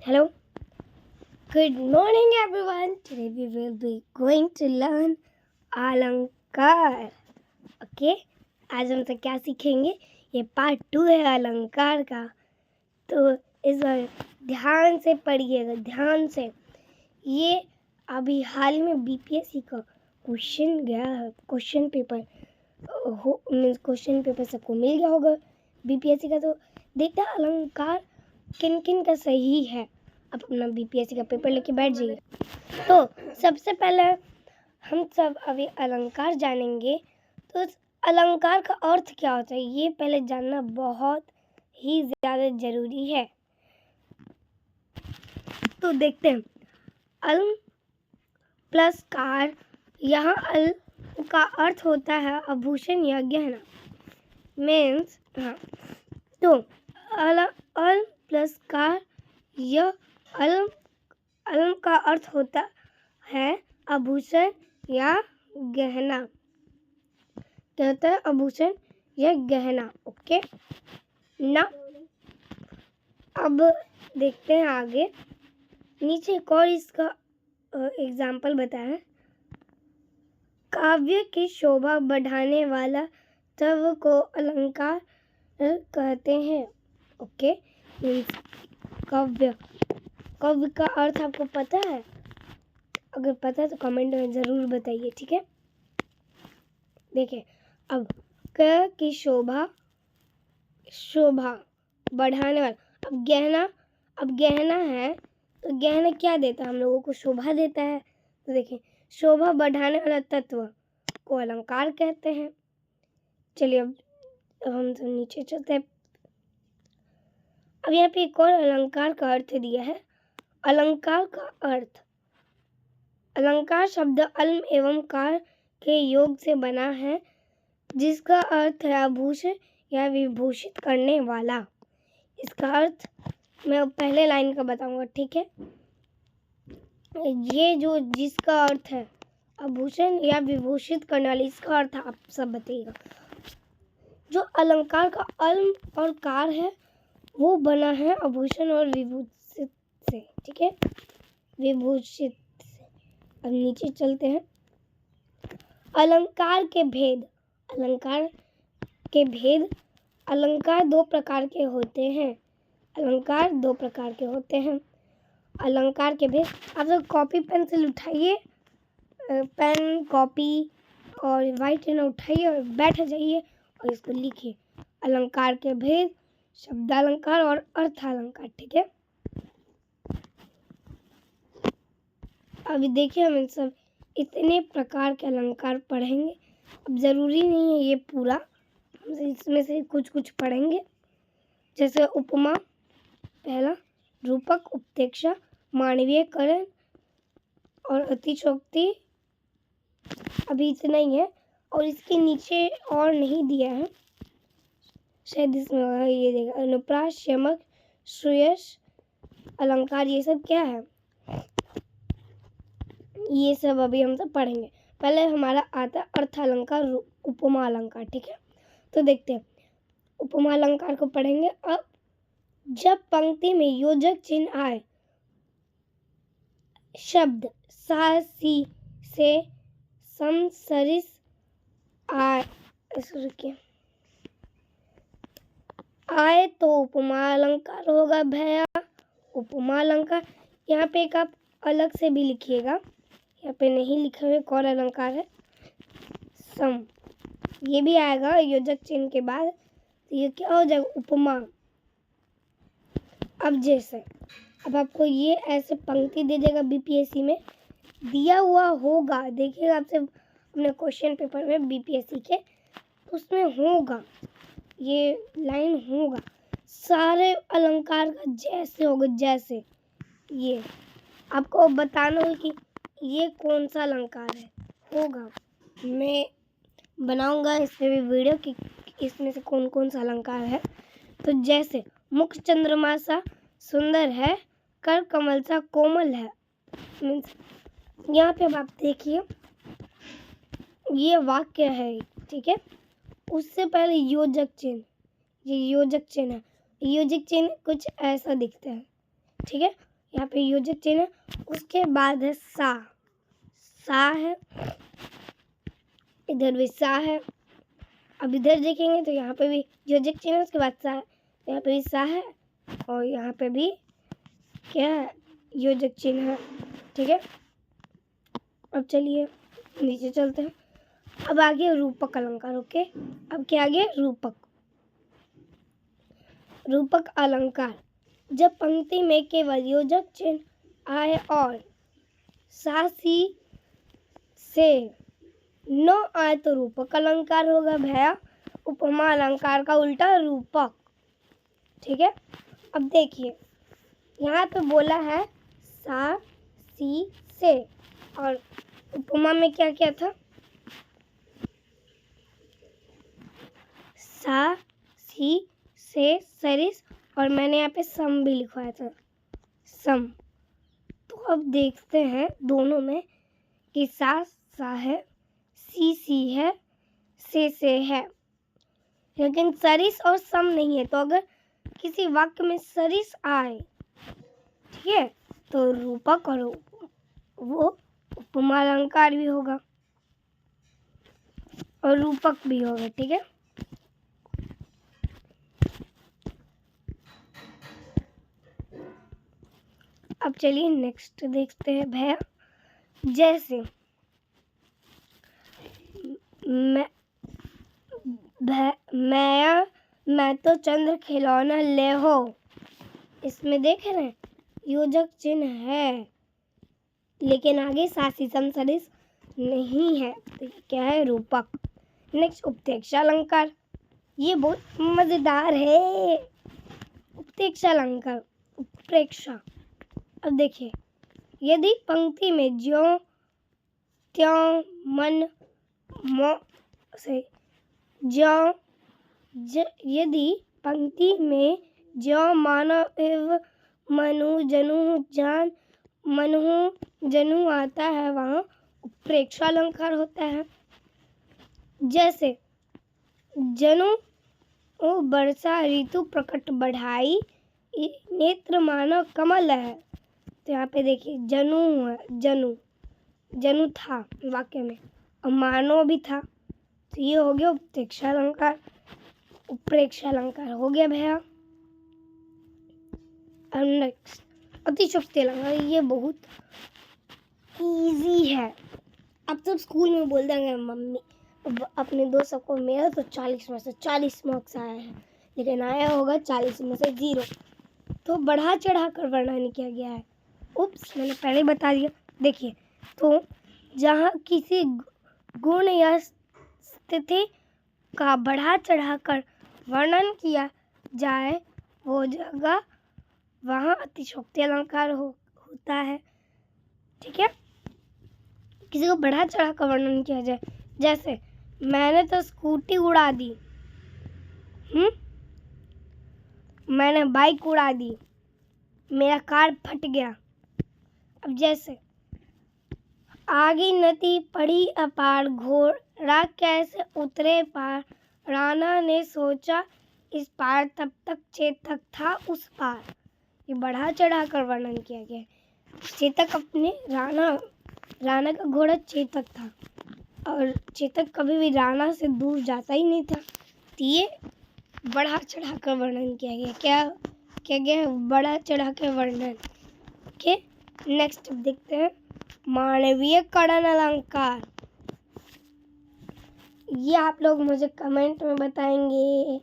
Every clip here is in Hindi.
Hello, good morning everyone. Today we will be going to learn अलंकार. ओके, आज हम क्या सीखेंगे? ये पार्ट 2 है अलंकार का. तो इस बार ध्यान से पढ़िएगा, ध्यान से. ये अभी हाल में बीपीएससी का क्वेश्चन गया है, क्वेश्चन पेपर सबको मिल गया होगा बीपीएससी का. तो देखता अलंकार किन किन का सही है. अब अपना बीपीएससी का पेपर लेके बैठ जाइए. तो सबसे पहले हम सब अभी अलंकार जानेंगे. तो अलंकार का अर्थ क्या होता है ये पहले जानना बहुत ही ज़्यादा ज़रूरी है. तो देखते हैं. अल प्लस कार, यहाँ अल का अर्थ होता है आभूषण या गहना. मीन्स हाँ, तो अल प्लस कार, यह अलम का अर्थ होता है आभूषण या गहना. क्या होता है? आभूषण या गहना. ओके ना. अब देखते हैं आगे. नीचे एक और इसका एग्जाम्पल बताया. काव्य की शोभा बढ़ाने वाला तत्व को अलंकार कहते हैं. ओके, काव्य का अर्थ आपको पता है? अगर पता है तो कमेंट में ज़रूर बताइए. ठीक है, देखिए. अब क की शोभा बढ़ाने वाला. अब गहना है तो गहना क्या देता है? हम लोगों को शोभा देता है. तो देखिए, शोभा बढ़ाने वाला तत्व को अलंकार कहते हैं. चलिए अब हम सब नीचे चलते हैं. अब यहाँ पे एक और अलंकार का अर्थ दिया है. अलंकार का अर्थ. अलंकार शब्द अल्म एवं कार के योग से बना है, जिसका अर्थ है आभूषण या विभूषित करने वाला. इसका अर्थ मैं पहले लाइन का बताऊंगा. ठीक है, ये जो जिसका अर्थ है आभूषण या विभूषित करने वाला, इसका अर्थ आप सब बताइएगा. जो अलंकार का अल्म और कार है वो बना है आभूषण और विभूषित से. ठीक है, विभूषित से. अब नीचे चलते हैं. अलंकार के भेद. अलंकार दो प्रकार के होते हैं. अलंकार के भेद. आप लोग कॉपी पेंसिल उठाइए, पेन कॉपी और वाइट पेन उठाइए और बैठ जाइए और इसको लिखिए. अलंकार के भेद, शब्दालंकार और अर्थालंकार. ठीक है, अभी देखिए हम इन सब इतने प्रकार के अलंकार पढ़ेंगे. अब ज़रूरी नहीं है ये पूरा, हम इसमें से कुछ पढ़ेंगे. जैसे उपमा पहला, रूपक, उपतेक्षा, मानवीयकरण और अतिशयोक्ति. अभी इतना ही है और इसके नीचे और नहीं दिया है शायद. इसमें ये देगा अनुप्रास, यमक, श्रेयस, अलंकार. ये सब क्या है? ये सब अभी हम सब पढ़ेंगे. पहले हमारा आता है अर्थालंकार, उपमा अलंकार. ठीक है, तो देखते हैं. उपमा अलंकार को पढ़ेंगे. अब जब पंक्ति में योजक चिन्ह आए, शब्द सा सी से समसरिस आए तो उपमा अलंकार होगा भैया. उपमा अलंकार. यहाँ पे एक आप अलग से भी लिखिएगा, यहाँ पे नहीं लिखा हुआ कौन अलंकार है. सम, ये भी आएगा योजक चिन्ह के बाद. तो ये क्या हो जाएगा? उपमा. अब जैसे अब आपको ये ऐसे पंक्ति दे देगा, बीपीएससी में दिया हुआ होगा. देखिएगा आपसे अपने क्वेश्चन पेपर में बीपीएससी के उसमें होगा, ये लाइन होगा. सारे अलंकार का जैसे होगा, जैसे ये आपको बताना होगा कि ये कौन सा अलंकार है. होगा, मैं बनाऊंगा इसमें भी वीडियो कि इसमें से कौन सा अलंकार है. तो जैसे मुख चंद्रमा सा सुंदर है, कर कमल सा कोमल है. मीन्स यहाँ पे अब आप देखिए ये वाक्य है. ठीक है, उससे पहले योजक चिन्ह. ये योजक चिन्ह है. योजक चिन्ह कुछ ऐसा दिखता है. ठीक है, यहाँ पे योजक चिन्ह है। उसके बाद है सा, सा है, इधर भी सा है। अब इधर देखेंगे तो यहाँ पे भी योजक चिन्ह है, उसके बाद सा है, यहाँ पे भी सा है और यहाँ पे भी क्या है, योजक चिन्ह है। ठीक है, अब चलिए नीचे चलते हैं। अब आगे रूपक अलंकार। ओके, अब क्या आगे, रूपक। रूपक अलंकार, जब पंक्ति में केवल योजक चिन्ह आए और सा सी से न आए तो रूपक अलंकार होगा भैया। उपमा अलंकार का उल्टा रूपक। ठीक है, अब देखिए यहाँ पे बोला है सा सी से, और उपमा में क्या क्या था, सा सी से सरिस, और मैंने यहाँ पे सम भी लिखवाया था, सम। तो अब देखते हैं दोनों में कि सा सा है, सी है, से है, लेकिन सरिस और सम नहीं है। तो अगर किसी वाक्य में सरिस आए, ठीक है, तो रूपक और वो उपमा अलंकार भी होगा और रूपक भी होगा। ठीक है, अब चलिए नेक्स्ट देखते हैं भैया। जैसे मैं तो चंद्र खिलौना ले हो, इसमें देख रहे हैं योजक चिन्ह है लेकिन आगे सासी सम सरिस नहीं है, तो क्या है, रूपक। नेक्स्ट उपतेक्षा अलंकार, ये बहुत मजेदार है। उपतेक्षा अलंकार, उत्प्रेक्षा। अब देखिए, यदि पंक्ति में ज्यों त्यों मन से ज्यों यदि पंक्ति में ज्यों मानव एवं मनु जनु जान मनहु जनु आता है, वहाँ उत्प्रेक्षा अलंकार होता है। जैसे जनु वर्षा ऋतु प्रकट बढ़ाई, नेत्र मानव कमल है। तो यहाँ पे देखिए जनु है, जनु था वाक्य में और मानव भी था, तो ये हो गया उपतेक्षा अलंकार। उत्प्रेक्षा अलंकार हो गया भैया। अब नेक्स्ट अतिशयोक्ति अलंकार, ये बहुत इजी है। अब सब स्कूल में बोल देंगे मम्मी अपने दोस्तों को, मेरा तो 40 में से 40 मार्क्स आया है, लेकिन आया होगा 40 में से 0। तो बढ़ा चढ़ा कर वर्णन किया गया है। उप्स, मैंने पहले बता दिया। देखिए, तो जहाँ किसी गुण या स्थिति का बढ़ा चढ़ा कर वर्णन किया जाए वो जगह वहाँ अतिशयोक्ति अलंकार होता है। ठीक है, किसी को बढ़ा चढ़ा कर वर्णन किया जाए, जैसे मैंने तो स्कूटी उड़ा दी, मैंने बाइक उड़ा दी, मेरा कार फट गया। अब जैसे आगे नदी पड़ी अपार, घोड़ा कैसे उतरे पार, राणा ने सोचा इस पार, तब तक चेतक था उस पार। ये बढ़ा चढ़ा कर वर्णन किया गया है। चेतक अपने राणा का घोड़ा चेतक था और चेतक कभी भी राणा से दूर जाता ही नहीं था, तो ये बढ़ा चढ़ा कर वर्णन किया गया। क्या गया, बढ़ा चढ़ा कर वर्णन। ओके, नेक्स्ट देखते हैं मानवीय कड़न अलंकार। ये आप लोग मुझे कमेंट में बताएंगे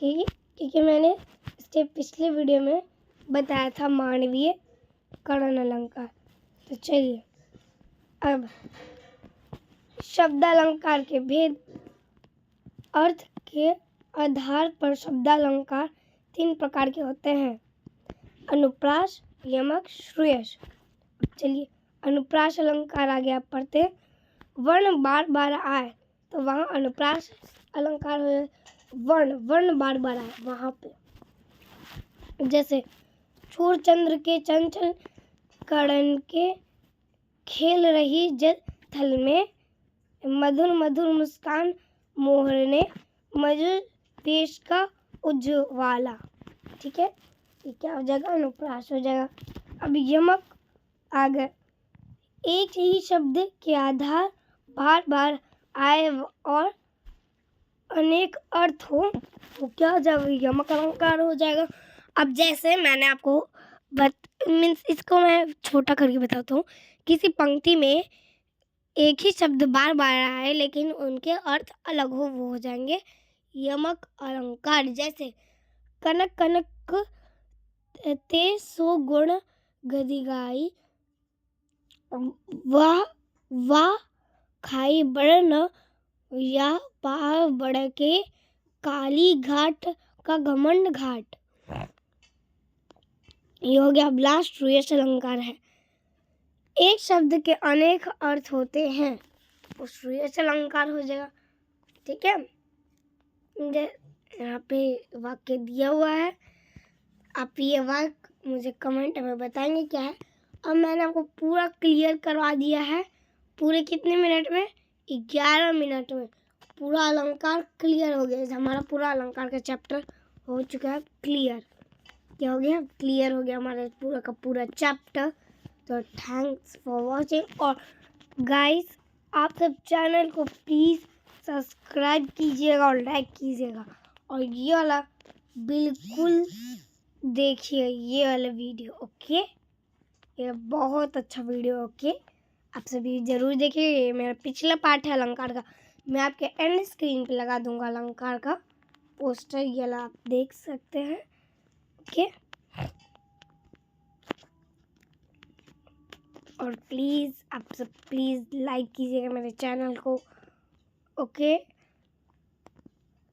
क्योंकि मैंने इसके पिछले वीडियो में बताया था मानवीय कड़न अलंकार। तो चलिए अब शब्दालंकार के भेद। अर्थ के आधार पर शब्दालंकार 3 प्रकार के होते हैं, अनुप्रास, यमक, श्रूयस। चलिए अनुप्रास अलंकार आगे आप पढ़ते हैं। वर्ण बार बार आए तो वहाँ अनुप्रास अलंकार हो, वर्ण बार बार आए वहाँ पे। जैसे छोर चंद्र के चंचल कड़न के खेल रही जल थल में, मधुर मधुर मुस्कान मोहरने मधुर पेश का उज्ज्वाला। ठीक है, ये क्या हो जाएगा, अनुप्रास हो जाएगा। अब यमक आ गए। एक ही शब्द के आधार बार बार आए और अनेक अर्थ हो तो क्या हो जाएगा? यमक अलंकार हो जाएगा। अब जैसे मैंने आपको मीन्स इसको मैं छोटा करके बताता हूँ। किसी पंक्ति में एक ही शब्द बार बार आए लेकिन उनके अर्थ अलग हो, वो हो जाएंगे यमक अलंकार। जैसे कनक कनक ते सो गुण गदिगाई, वाह खाई बड़ न या पाव बड़ के, काली घाट का घमंड घाट। ये हो गया। अब लास्ट श्रेयस अलंकार है। एक शब्द के अनेक अर्थ होते हैं वो श्रेयस अलंकार हो जाएगा। ठीक है, यहाँ पे वाक्य दिया हुआ है, आप ये वाक्य मुझे कमेंट में बताएंगे क्या है। अब मैंने आपको पूरा क्लियर करवा दिया है। पूरे कितने मिनट में? 11 मिनट में पूरा अलंकार क्लियर हो गया। हमारा पूरा अलंकार का चैप्टर हो चुका है क्लियर। क्या हो गया? क्लियर हो गया हमारा पूरा का पूरा चैप्टर। तो थैंक्स फॉर वॉचिंग। और गाइस, आप सब चैनल को प्लीज़ सब्सक्राइब कीजिएगा और लाइक कीजिएगा। और ये वाला बिल्कुल देखिए, ये वाला वीडियो। ओके, ये बहुत अच्छा वीडियो। ओके, आप सभी ज़रूर देखिए। ये मेरा पिछला पार्ट है अलंकार का। मैं आपके एंड स्क्रीन पे लगा दूंगा अलंकार का पोस्टर, ये वाला आप देख सकते हैं। ओके, और प्लीज़ आप सब प्लीज़ लाइक कीजिएगा मेरे चैनल को। Okay,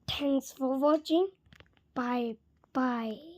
thanks for watching. Bye bye.